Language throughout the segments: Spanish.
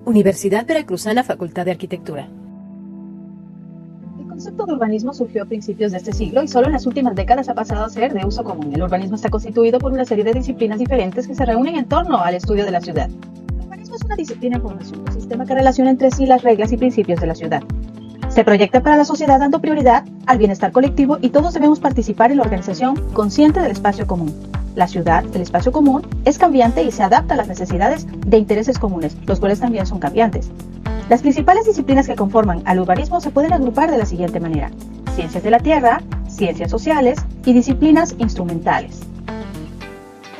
Universidad Veracruzana, Facultad de Arquitectura. El concepto de urbanismo surgió a principios de este siglo y solo en las últimas décadas ha pasado a ser de uso común. El urbanismo está constituido por una serie de disciplinas diferentes que se reúnen en torno al estudio de la ciudad. El urbanismo es una disciplina en formación, un sistema que relaciona entre sí las reglas y principios de la ciudad. Se proyecta para la sociedad dando prioridad al bienestar colectivo y todos debemos participar en la organización consciente del espacio común. La ciudad, el espacio común, es cambiante y se adapta a las necesidades de intereses comunes, los cuales también son cambiantes. Las principales disciplinas que conforman al urbanismo se pueden agrupar de la siguiente manera: ciencias de la tierra, ciencias sociales y disciplinas instrumentales.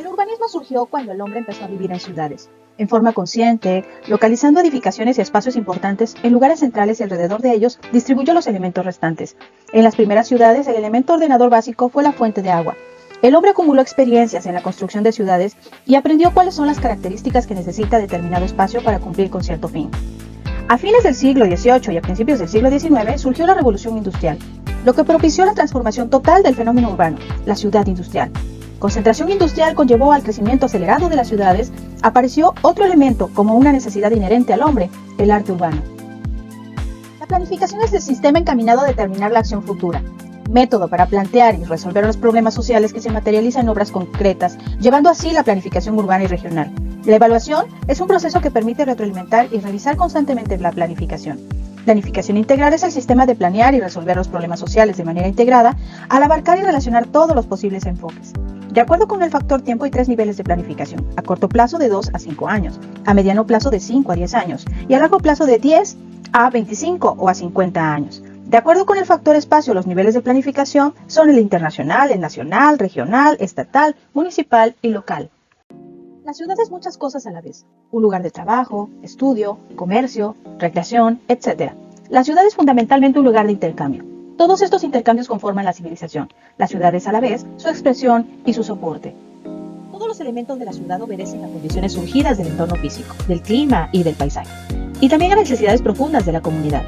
El urbanismo surgió cuando el hombre empezó a vivir en ciudades, en forma consciente, localizando edificaciones y espacios importantes en lugares centrales y alrededor de ellos distribuyó los elementos restantes. En las primeras ciudades, el elemento ordenador básico fue la fuente de agua. El hombre acumuló experiencias en la construcción de ciudades y aprendió cuáles son las características que necesita determinado espacio para cumplir con cierto fin. A fines del siglo XVIII y a principios del siglo XIX surgió la Revolución Industrial, lo que propició la transformación total del fenómeno urbano, la ciudad industrial. Concentración industrial conllevó al crecimiento acelerado de las ciudades. Apareció otro elemento como una necesidad inherente al hombre, el arte urbano. La planificación es el sistema encaminado a determinar la acción futura, método para plantear y resolver los problemas sociales que se materializan en obras concretas, llevando así la planificación urbana y regional. La evaluación es un proceso que permite retroalimentar y revisar constantemente la planificación. Planificación integral es el sistema de planear y resolver los problemas sociales de manera integrada al abarcar y relacionar todos los posibles enfoques. De acuerdo con el factor tiempo hay 3 niveles de planificación: a corto plazo de 2 a 5 años, a mediano plazo de 5 a 10 años y a largo plazo de 10 a 25 o a 50 años. De acuerdo con el factor espacio, los niveles de planificación son el internacional, el nacional, regional, estatal, municipal y local. La ciudad es muchas cosas a la vez: un lugar de trabajo, estudio, comercio, recreación, etc. La ciudad es fundamentalmente un lugar de intercambio. Todos estos intercambios conforman la civilización. La ciudad es a la vez su expresión y su soporte. Todos los elementos de la ciudad obedecen a condiciones surgidas del entorno físico, del clima y del paisaje, y también a necesidades profundas de la comunidad,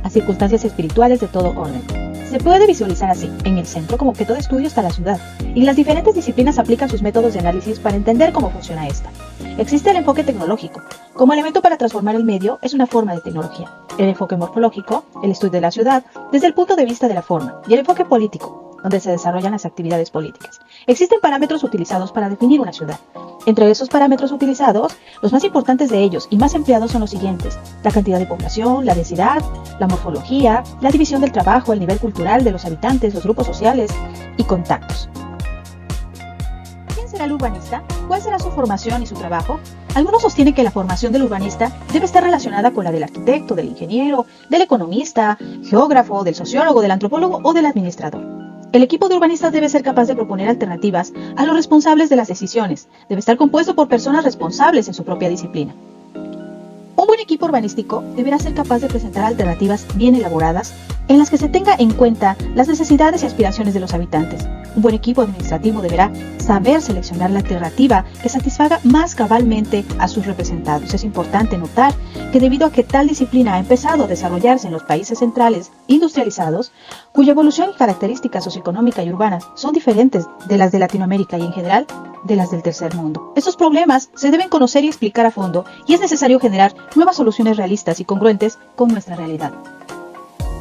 a circunstancias espirituales de todo orden. Se puede visualizar así: en el centro como objeto de estudio está la ciudad, y las diferentes disciplinas aplican sus métodos de análisis para entender cómo funciona esta. Existe el enfoque tecnológico. Como elemento para transformar el medio es una forma de tecnología. El enfoque morfológico, el estudio de la ciudad desde el punto de vista de la forma, y el enfoque político, donde se desarrollan las actividades políticas. Existen parámetros utilizados para definir una ciudad. Entre esos parámetros utilizados, los más importantes de ellos y más empleados son los siguientes: la cantidad de población, la densidad, la morfología, la división del trabajo, el nivel cultural de los habitantes, los grupos sociales y contactos. ¿Quién será el urbanista? ¿Cuál será su formación y su trabajo? Algunos sostienen que la formación del urbanista debe estar relacionada con la del arquitecto, del ingeniero, del economista, geógrafo, del sociólogo, del antropólogo o del administrador. El equipo de urbanistas debe ser capaz de proponer alternativas a los responsables de las decisiones. Debe estar compuesto por personas responsables en su propia disciplina. Un buen equipo urbanístico deberá ser capaz de presentar alternativas bien elaboradas en las que se tenga en cuenta las necesidades y aspiraciones de los habitantes. Un buen equipo administrativo deberá saber seleccionar la alternativa que satisfaga más cabalmente a sus representados. Es importante notar que debido a que tal disciplina ha empezado a desarrollarse en los países centrales industrializados, cuya evolución y características socioeconómica y urbanas son diferentes de las de Latinoamérica y en general de las del tercer mundo. Estos problemas se deben conocer y explicar a fondo, y es necesario generar nuevas soluciones realistas y congruentes con nuestra realidad.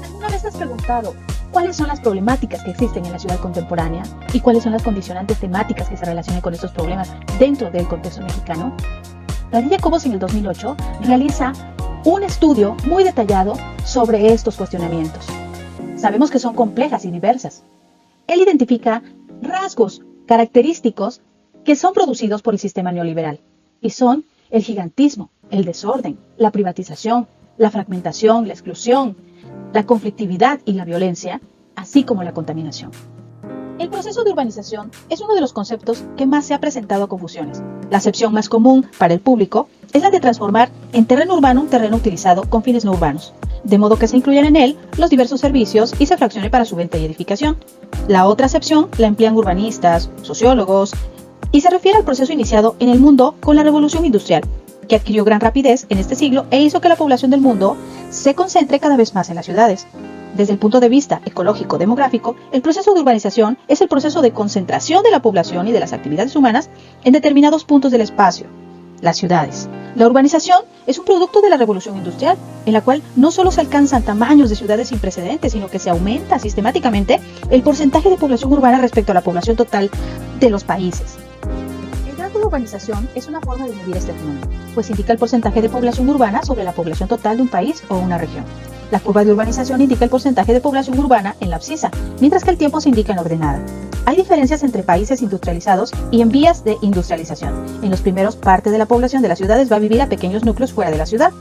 ¿Alguna vez has preguntado cuáles son las problemáticas que existen en la ciudad contemporánea y cuáles son las condicionantes temáticas que se relacionan con estos problemas dentro del contexto mexicano? Padilla Cobos en el 2008 realiza un estudio muy detallado sobre estos cuestionamientos. Sabemos que son complejas y diversas. Él identifica rasgos característicos que son producidos por el sistema neoliberal, y son el gigantismo, el desorden, la privatización, la fragmentación, la exclusión, la conflictividad y la violencia, así como la contaminación. El proceso de urbanización es uno de los conceptos que más se ha presentado a confusiones. La acepción más común para el público es la de transformar en terreno urbano un terreno utilizado con fines no urbanos, de modo que se incluyan en él los diversos servicios y se fraccione para su venta y edificación. La otra acepción la emplean urbanistas, sociólogos, y se refiere al proceso iniciado en el mundo con la revolución industrial, que adquirió gran rapidez en este siglo e hizo que la población del mundo se concentre cada vez más en las ciudades. Desde el punto de vista ecológico-demográfico, el proceso de urbanización es el proceso de concentración de la población y de las actividades humanas en determinados puntos del espacio, las ciudades. La urbanización es un producto de la revolución industrial, en la cual no solo se alcanzan tamaños de ciudades sin precedentes, sino que se aumenta sistemáticamente el porcentaje de población urbana respecto a la población total de los países. El grado de urbanización es una forma de medir este fenómeno, pues indica el porcentaje de población urbana sobre la población total de un país o una región. La curva de urbanización indica el porcentaje de población urbana en la abscisa, mientras que el tiempo se indica en ordenada. Hay diferencias entre países industrializados y en vías de industrialización. En los primeros, parte de la población de las ciudades va a vivir a pequeños núcleos fuera de la ciudad.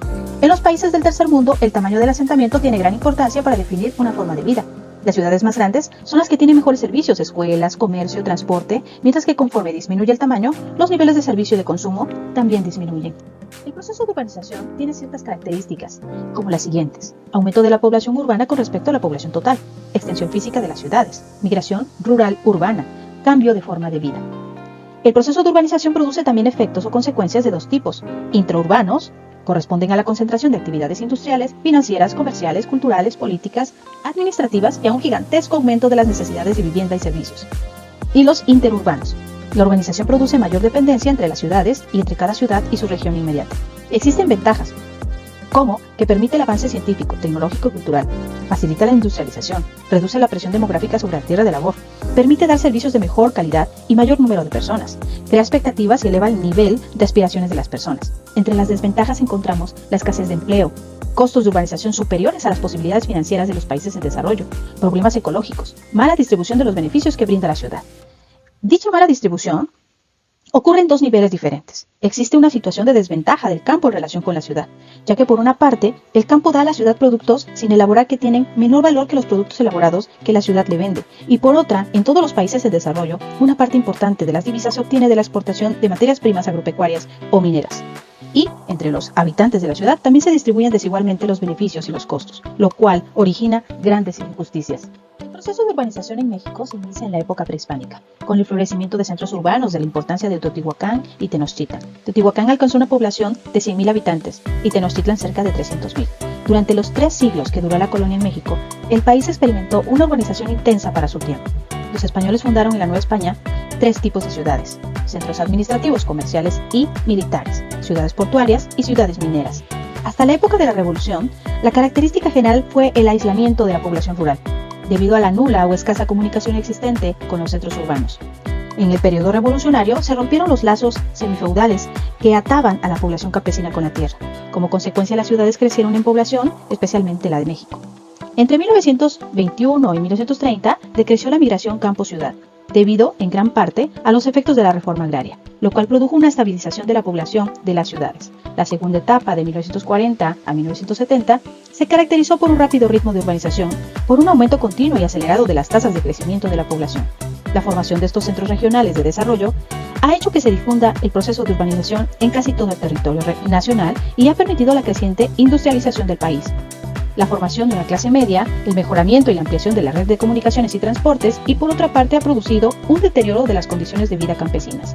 En los países del tercer mundo, el tamaño del asentamiento tiene gran importancia para definir una forma de vida. Las ciudades más grandes son las que tienen mejores servicios, escuelas, comercio, transporte, mientras que conforme disminuye el tamaño, los niveles de servicio y de consumo también disminuyen. El proceso de urbanización tiene ciertas características, como las siguientes: aumento de la población urbana con respecto a la población total, extensión física de las ciudades, migración rural-urbana, cambio de forma de vida. El proceso de urbanización produce también efectos o consecuencias de dos tipos: intraurbanos, corresponden a la concentración de actividades industriales, financieras, comerciales, culturales, políticas, administrativas y a un gigantesco aumento de las necesidades de vivienda y servicios. Y los interurbanos. La urbanización produce mayor dependencia entre las ciudades y entre cada ciudad y su región inmediata. Existen ventajas, como que permite el avance científico, tecnológico y cultural, facilita la industrialización, reduce la presión demográfica sobre la tierra de labor, permite dar servicios de mejor calidad y mayor número de personas, crea expectativas y eleva el nivel de aspiraciones de las personas. Entre las desventajas encontramos la escasez de empleo, costos de urbanización superiores a las posibilidades financieras de los países en desarrollo, problemas ecológicos, mala distribución de los beneficios que brinda la ciudad. Dicha mala distribución ocurre en dos niveles diferentes. Existe una situación de desventaja del campo en relación con la ciudad, ya que por una parte, el campo da a la ciudad productos sin elaborar que tienen menor valor que los productos elaborados que la ciudad le vende, y por otra, en todos los países en desarrollo, una parte importante de las divisas se obtiene de la exportación de materias primas agropecuarias o mineras. Y, entre los habitantes de la ciudad, también se distribuyen desigualmente los beneficios y los costos, lo cual origina grandes injusticias. El proceso de urbanización en México se inicia en la época prehispánica, con el florecimiento de centros urbanos de la importancia de Teotihuacán y Tenochtitlan. Teotihuacán alcanzó una población de 100.000 habitantes y Tenochtitlan cerca de 300.000. Durante los 3 siglos que duró la colonia en México, el país experimentó una urbanización intensa para su tiempo. Los españoles fundaron en la Nueva España 3 tipos de ciudades: centros administrativos, comerciales y militares, ciudades portuarias y ciudades mineras. Hasta la época de la Revolución, la característica general fue el aislamiento de la población rural, debido a la nula o escasa comunicación existente con los centros urbanos. En el periodo revolucionario se rompieron los lazos semifeudales que ataban a la población campesina con la tierra. Como consecuencia, las ciudades crecieron en población, especialmente la de México. Entre 1921 y 1930 decreció la migración campo-ciudad, debido en gran parte a los efectos de la reforma agraria, lo cual produjo una estabilización de la población de las ciudades. La segunda etapa, de 1940 a 1970, se caracterizó por un rápido ritmo de urbanización, por un aumento continuo y acelerado de las tasas de crecimiento de la población. La formación de estos centros regionales de desarrollo ha hecho que se difunda el proceso de urbanización en casi todo el territorio nacional y ha permitido la creciente industrialización del país, la formación de una clase media, el mejoramiento y la ampliación de la red de comunicaciones y transportes, y por otra parte ha producido un deterioro de las condiciones de vida campesinas.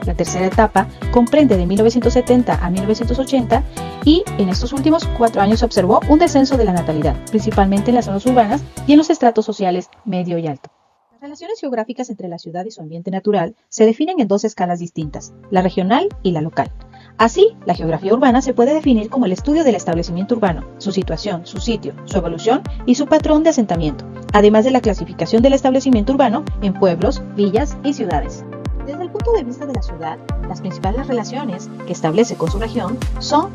La tercera etapa comprende de 1970 a 1980 y en estos últimos 4 años se observó un descenso de la natalidad, principalmente en las zonas urbanas y en los estratos sociales medio y alto. Las relaciones geográficas entre la ciudad y su ambiente natural se definen en 2 escalas distintas, la regional y la local. Así, la geografía urbana se puede definir como el estudio del establecimiento urbano, su situación, su sitio, su evolución y su patrón de asentamiento, además de la clasificación del establecimiento urbano en pueblos, villas y ciudades. Desde el punto de vista de la ciudad, las principales relaciones que establece con su región son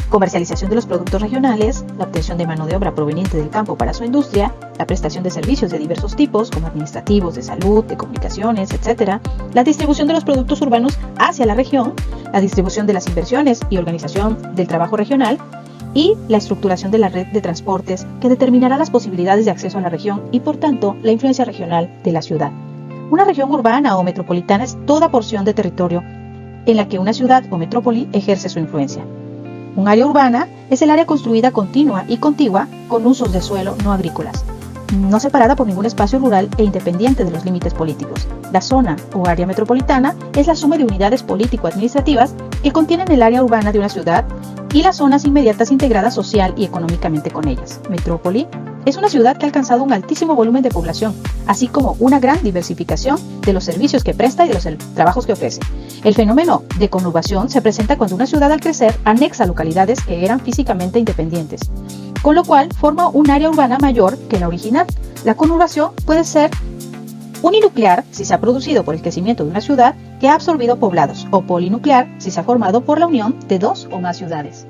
comercialización de los productos regionales, la obtención de mano de obra proveniente del campo para su industria, la prestación de servicios de diversos tipos, como administrativos, de salud, de comunicaciones, etc., la distribución de los productos urbanos hacia la región, la distribución de las inversiones y organización del trabajo regional, y la estructuración de la red de transportes que determinará las posibilidades de acceso a la región y, por tanto, la influencia regional de la ciudad. Una región urbana o metropolitana es toda porción de territorio en la que una ciudad o metrópoli ejerce su influencia. Un área urbana es el área construida continua y contigua con usos de suelo no agrícolas, no separada por ningún espacio rural e independiente de los límites políticos. La zona o área metropolitana es la suma de unidades político-administrativas que contienen el área urbana de una ciudad y las zonas inmediatas integradas social y económicamente con ellas. Metrópoli, es una ciudad que ha alcanzado un altísimo volumen de población, así como una gran diversificación de los servicios que presta y de los trabajos que ofrece. El fenómeno de conurbación se presenta cuando una ciudad al crecer anexa localidades que eran físicamente independientes, con lo cual forma un área urbana mayor que la original. La conurbación puede ser uninuclear si se ha producido por el crecimiento de una ciudad que ha absorbido poblados, o polinuclear si se ha formado por la unión de dos o más ciudades.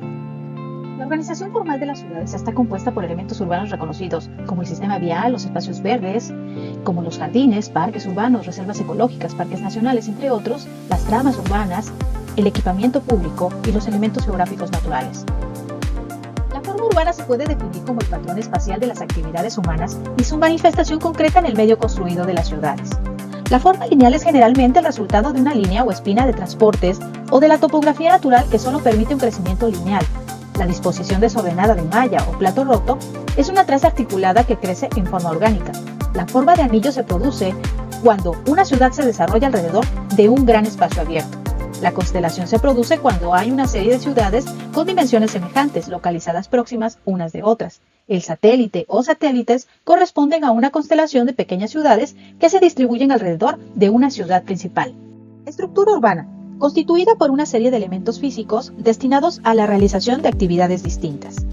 La organización formal de las ciudades está compuesta por elementos urbanos reconocidos, como el sistema vial, los espacios verdes, como los jardines, parques urbanos, reservas ecológicas, parques nacionales, entre otros, las tramas urbanas, el equipamiento público y los elementos geográficos naturales. La forma urbana se puede definir como el patrón espacial de las actividades humanas y su manifestación concreta en el medio construido de las ciudades. La forma lineal es generalmente el resultado de una línea o espina de transportes o de la topografía natural que solo permite un crecimiento lineal. La disposición desordenada de malla o plato roto es una traza articulada que crece en forma orgánica. La forma de anillo se produce cuando una ciudad se desarrolla alrededor de un gran espacio abierto. La constelación se produce cuando hay una serie de ciudades con dimensiones semejantes, localizadas próximas unas de otras. El satélite o satélites corresponden a una constelación de pequeñas ciudades que se distribuyen alrededor de una ciudad principal. Estructura urbana. Constituida por una serie de elementos físicos destinados a la realización de actividades distintas.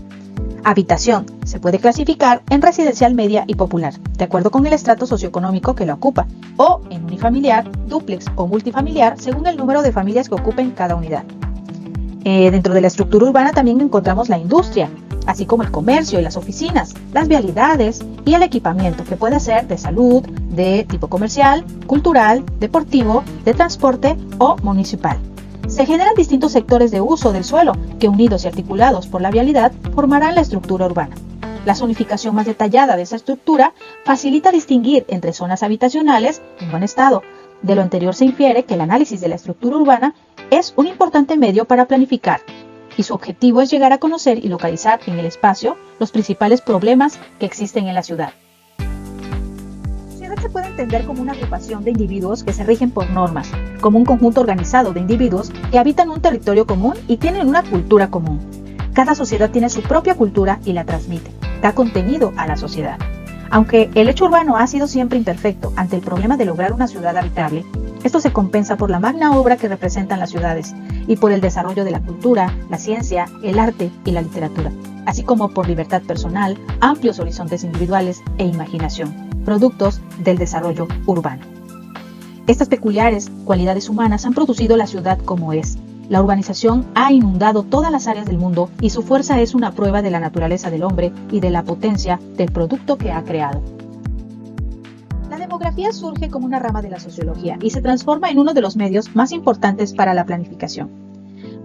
Habitación. Se puede clasificar en residencial media y popular, de acuerdo con el estrato socioeconómico que la ocupa, o en unifamiliar, dúplex o multifamiliar, según el número de familias que ocupen cada unidad. Dentro de la estructura urbana también encontramos la industria, así como el comercio y las oficinas, las vialidades y el equipamiento, que puede ser de salud, de tipo comercial, cultural, deportivo, de transporte o municipal. Se generan distintos sectores de uso del suelo que, unidos y articulados por la vialidad, formarán la estructura urbana. La zonificación más detallada de esa estructura facilita distinguir entre zonas habitacionales en buen estado. De lo anterior se infiere que el análisis de la estructura urbana es un importante medio para planificar, y su objetivo es llegar a conocer y localizar en el espacio los principales problemas que existen en la ciudad. La ciudad se puede entender como una agrupación de individuos que se rigen por normas, como un conjunto organizado de individuos que habitan un territorio común y tienen una cultura común. Cada sociedad tiene su propia cultura y la transmite, da contenido a la sociedad. Aunque el hecho urbano ha sido siempre imperfecto ante el problema de lograr una ciudad habitable, esto se compensa por la magna obra que representan las ciudades y por el desarrollo de la cultura, la ciencia, el arte y la literatura, así como por libertad personal, amplios horizontes individuales e imaginación, productos del desarrollo urbano. Estas peculiares cualidades humanas han producido la ciudad como es. La urbanización ha inundado todas las áreas del mundo y su fuerza es una prueba de la naturaleza del hombre y de la potencia del producto que ha creado. La demografía surge como una rama de la sociología y se transforma en uno de los medios más importantes para la planificación.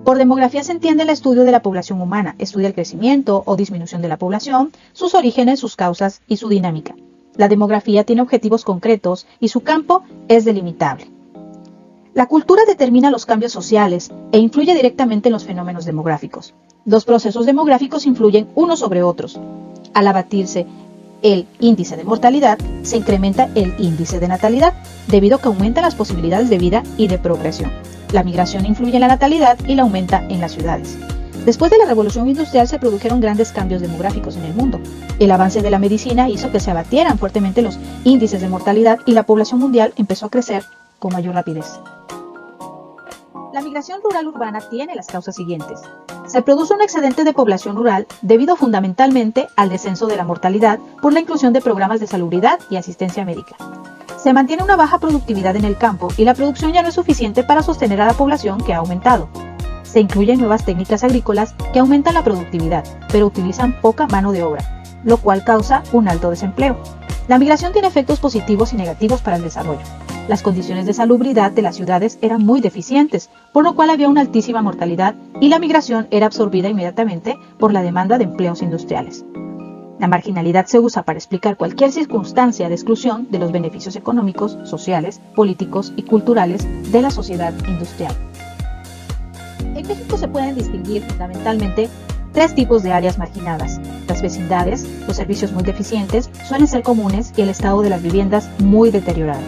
Por demografía se entiende el estudio de la población humana, estudia el crecimiento o disminución de la población, sus orígenes, sus causas y su dinámica. La demografía tiene objetivos concretos y su campo es delimitable. La cultura determina los cambios sociales e influye directamente en los fenómenos demográficos. Los procesos demográficos influyen unos sobre otros. Al abatirse el índice de mortalidad, se incrementa el índice de natalidad, debido a que aumentan las posibilidades de vida y de progresión. La migración influye en la natalidad y la aumenta en las ciudades. Después de la revolución industrial se produjeron grandes cambios demográficos en el mundo. El avance de la medicina hizo que se abatieran fuertemente los índices de mortalidad y la población mundial empezó a crecer con mayor rapidez. La migración rural-urbana tiene las causas siguientes. Se produce un excedente de población rural debido fundamentalmente al descenso de la mortalidad por la inclusión de programas de salubridad y asistencia médica. Se mantiene una baja productividad en el campo y la producción ya no es suficiente para sostener a la población que ha aumentado. Se incluyen nuevas técnicas agrícolas que aumentan la productividad, pero utilizan poca mano de obra, lo cual causa un alto desempleo. La migración tiene efectos positivos y negativos para el desarrollo. Las condiciones de salubridad de las ciudades eran muy deficientes, por lo cual había una altísima mortalidad y la migración era absorbida inmediatamente por la demanda de empleos industriales. La marginalidad se usa para explicar cualquier circunstancia de exclusión de los beneficios económicos, sociales, políticos y culturales de la sociedad industrial. En México se pueden distinguir fundamentalmente tres tipos de áreas marginadas. Las vecindades, los servicios muy deficientes, suelen ser comunes y el estado de las viviendas muy deteriorado.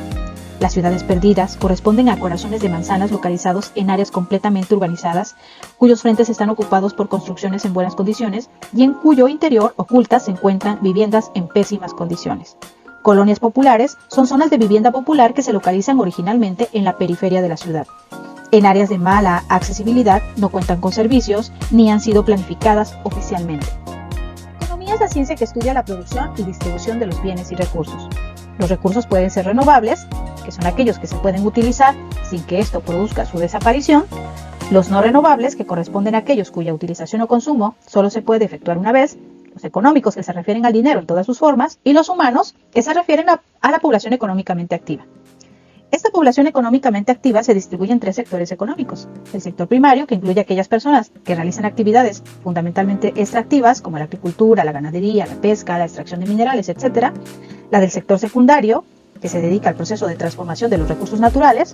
Las ciudades perdidas corresponden a corazones de manzanas localizados en áreas completamente urbanizadas, cuyos frentes están ocupados por construcciones en buenas condiciones y en cuyo interior ocultas se encuentran viviendas en pésimas condiciones. Colonias populares son zonas de vivienda popular que se localizan originalmente en la periferia de la ciudad. En áreas de mala accesibilidad no cuentan con servicios ni han sido planificadas oficialmente. Economía es la ciencia que estudia la producción y distribución de los bienes y recursos. Los recursos pueden ser renovables, que son aquellos que se pueden utilizar sin que esto produzca su desaparición. Los no renovables, que corresponden a aquellos cuya utilización o consumo solo se puede efectuar una vez. Los económicos, que se refieren al dinero en todas sus formas. Y los humanos, que se refieren a la población económicamente activa. Esta población económicamente activa se distribuye en tres sectores económicos. El sector primario, que incluye a aquellas personas que realizan actividades fundamentalmente extractivas, como la agricultura, la ganadería, la pesca, la extracción de minerales, etc. La del sector secundario, que se dedica al proceso de transformación de los recursos naturales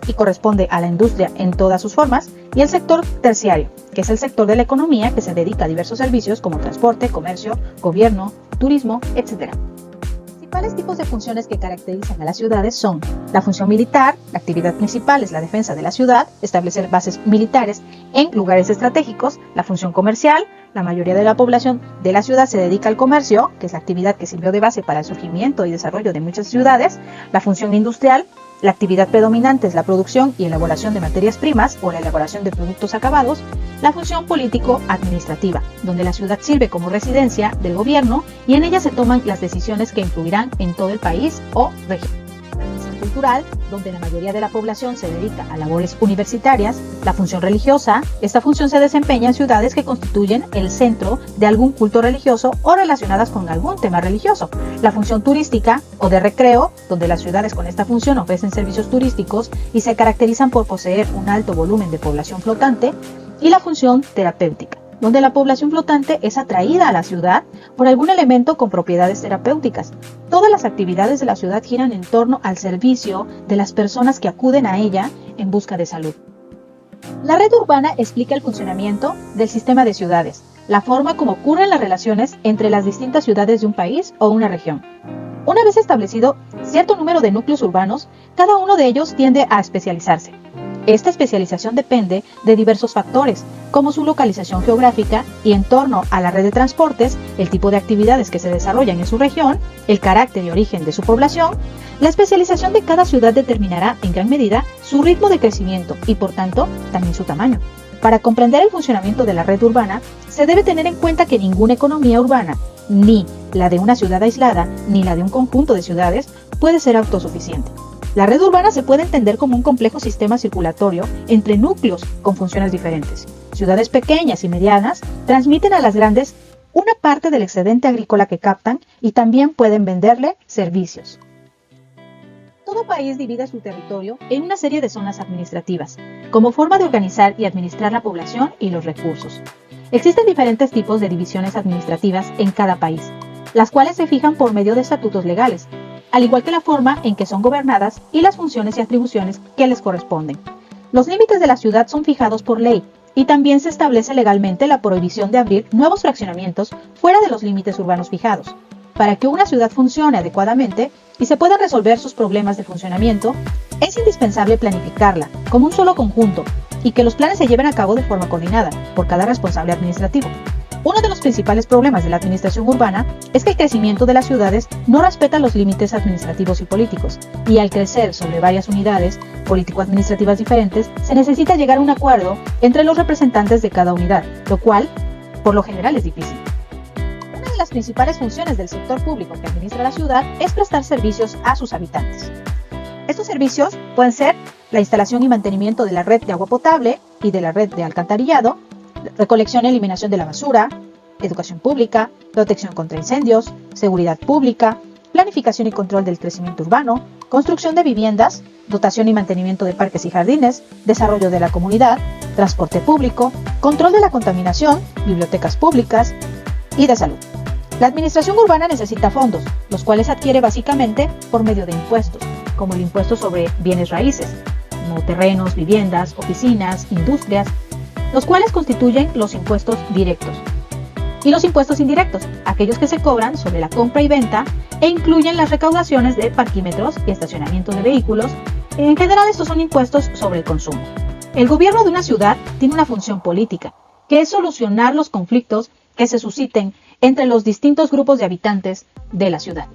y corresponde a la industria en todas sus formas. Y el sector terciario, que es el sector de la economía que se dedica a diversos servicios como transporte, comercio, gobierno, turismo, etc. Los principales tipos de funciones que caracterizan a las ciudades son la función militar. La actividad principal es la defensa de la ciudad, establecer bases militares en lugares estratégicos. La función comercial, la mayoría de la población de la ciudad se dedica al comercio, que es la actividad que sirvió de base para el surgimiento y desarrollo de muchas ciudades. La función industrial, la actividad predominante es la producción y elaboración de materias primas o la elaboración de productos acabados. La función político-administrativa, donde la ciudad sirve como residencia del gobierno y en ella se toman las decisiones que influirán en todo el país o región. La función cultural, donde la mayoría de la población se dedica a labores universitarias. La función religiosa, esta función se desempeña en ciudades que constituyen el centro de algún culto religioso o relacionadas con algún tema religioso. La función turística o de recreo, donde las ciudades con esta función ofrecen servicios turísticos y se caracterizan por poseer un alto volumen de población flotante. Y la función terapéutica, donde la población flotante es atraída a la ciudad por algún elemento con propiedades terapéuticas. Todas las actividades de la ciudad giran en torno al servicio de las personas que acuden a ella en busca de salud. La red urbana explica el funcionamiento del sistema de ciudades, la forma como ocurren las relaciones entre las distintas ciudades de un país o una región. Una vez establecido cierto número de núcleos urbanos, cada uno de ellos tiende a especializarse. Esta especialización depende de diversos factores, como su localización geográfica y en torno a la red de transportes, el tipo de actividades que se desarrollan en su región, el carácter y origen de su población. La especialización de cada ciudad determinará en gran medida su ritmo de crecimiento y, por tanto, también su tamaño. Para comprender el funcionamiento de la red urbana, se debe tener en cuenta que ninguna economía urbana, ni la de una ciudad aislada, ni la de un conjunto de ciudades, puede ser autosuficiente. La red urbana se puede entender como un complejo sistema circulatorio entre núcleos con funciones diferentes. Ciudades pequeñas y medianas transmiten a las grandes una parte del excedente agrícola que captan y también pueden venderle servicios. Todo país divide su territorio en una serie de zonas administrativas, como forma de organizar y administrar la población y los recursos. Existen diferentes tipos de divisiones administrativas en cada país, las cuales se fijan por medio de estatutos legales, al igual que la forma en que son gobernadas y las funciones y atribuciones que les corresponden. Los límites de la ciudad son fijados por ley y también se establece legalmente la prohibición de abrir nuevos fraccionamientos fuera de los límites urbanos fijados. Para que una ciudad funcione adecuadamente y se puedan resolver sus problemas de funcionamiento, es indispensable planificarla como un solo conjunto y que los planes se lleven a cabo de forma coordinada por cada responsable administrativo. Uno de los principales problemas de la administración urbana es que el crecimiento de las ciudades no respeta los límites administrativos y políticos, y al crecer sobre varias unidades político-administrativas diferentes, se necesita llegar a un acuerdo entre los representantes de cada unidad, lo cual, por lo general, es difícil. Una de las principales funciones del sector público que administra la ciudad es prestar servicios a sus habitantes. Estos servicios pueden ser la instalación y mantenimiento de la red de agua potable y de la red de alcantarillado, recolección y eliminación de la basura, educación pública, protección contra incendios, seguridad pública, planificación y control del crecimiento urbano, construcción de viviendas, dotación y mantenimiento de parques y jardines, desarrollo de la comunidad, transporte público, control de la contaminación, bibliotecas públicas y de salud. La administración urbana necesita fondos, los cuales adquiere básicamente por medio de impuestos, como el impuesto sobre bienes raíces, como terrenos, viviendas, oficinas, industrias, los cuales constituyen los impuestos directos. y los impuestos indirectos, aquellos que se cobran sobre la compra y venta e incluyen las recaudaciones de parquímetros y estacionamiento de vehículos. En general, estos son impuestos sobre el consumo. El gobierno de una ciudad tiene una función política, que es solucionar los conflictos que se susciten entre los distintos grupos de habitantes de la ciudad.